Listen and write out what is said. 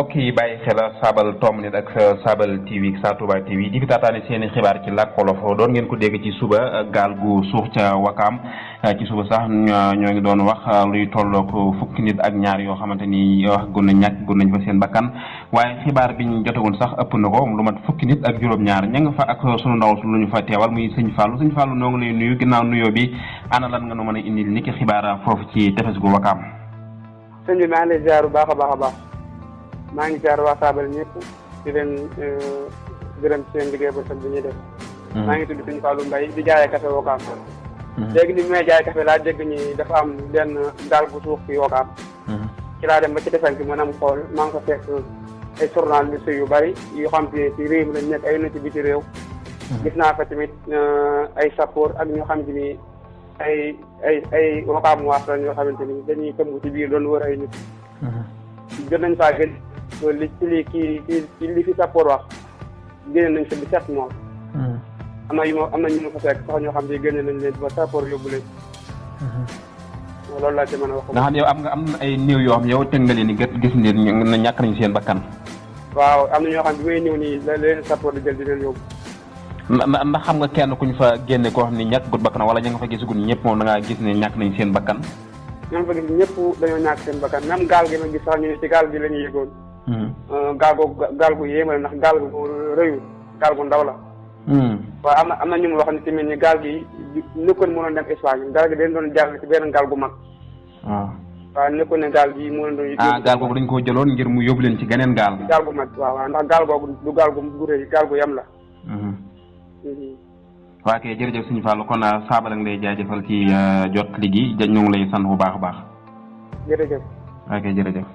mbokk yi bàyyi xel Saabal Tomb Net ak Saabal TV Sa Touba TV di fi taataane seeni xibaar ci làkk wolof doon ngeen ko dégg ci suba gaal gu suux ca Wakaam ci suba sax ñoo ngi doon wax luy tollook fukki nit ak ñaar yoo xamante ni wax gun na ñàkk gun nañ fa seen bakkan waaye xibaar biñ jotagoon sax ëpp na ko lu mat fukki nit ak juróom-ñaar ña nga fa ak sunu ndaw lu ñu fa teewal muy sëñ Fallou noo ngi lay nuyu ginnaaw nuyoo bi ana lan nga nu mën a indil ni ki xibaar foofu ci tefes gu Wakaam. sëñ bi maa ngi lay ziar bu baax a baax maa ngi ziar waa Saabal ñëpp di leen gërëm ci seen liggéey ba sax bi ñuy def. maa ngi tudd sëñ Fallou Mbaye di jaayee café Wakaam. léegi ni may jaay café laa dégg ñi dafa am benn gaal bu suux fi Wakaam. ci laa dem ba ci defal bi maanaam xool maa ngi ko fekk ay journaliste yu bari yoo xam te ci réew mi lañ nekk ay nit ci biti réew. gis naa fa tamit ay sappoor ak ñoo xam te ni ay Wakaam waas la ñoo xamante ni dañuy tëmb ci biir doon wër ay nit. jot nañ faa gën li ci li fi sappoor wax génne nañ fa 17 mois. am na ñu ma fa fekk sax ñoo xam ne génne nañ leen ba sappoor yóbbu leen. loolu laa ci mën a wax. nga xam yow am na ay néew yoo xam yow teg nga leen ni gis ngeen na ñàkk nañu seen bakkan. waaw am na ñoo xam ne bi may ñëw nii la leen sappoor di jël di leen yóbbu. ndax xam nga kenn ku ñu fa génne koo xam ne ñàkk gut bakkan wala ña nga fa gisagut ñëpp moom da ngaa gis ne ñàkk nañ seen bakkan. ñoom fa gis ñëpp dañoo ñàkk seen bakkan même gaal gi ma gis sax ñu ne ci gaal gi la ñuy yëgoon. gaal gu yéeme ndax gaal gu rëyul gaal gu ndaw la. waaw am na ñu mu wax ne tamit ni gaal gi nekkoon mënoon dem Espagne gaal gi dañ doon jàll ci benn gaal gu mag. waaw nekkoon ne gaal gi moo leen doon. gaal googu dañ koo jëloon ngir mu yóbbu leen ci geneen gaal. gaal gu mag waaw ndax gaal googu du gaal gu rëy gaal gu yem la. waa kay jërëjëf sëñ Fallou kon Saabal lay jaajëfal ci jot ligi ñoo ngi lay sant bu baax a baax. jërëjëf. waa kay jërëjëf.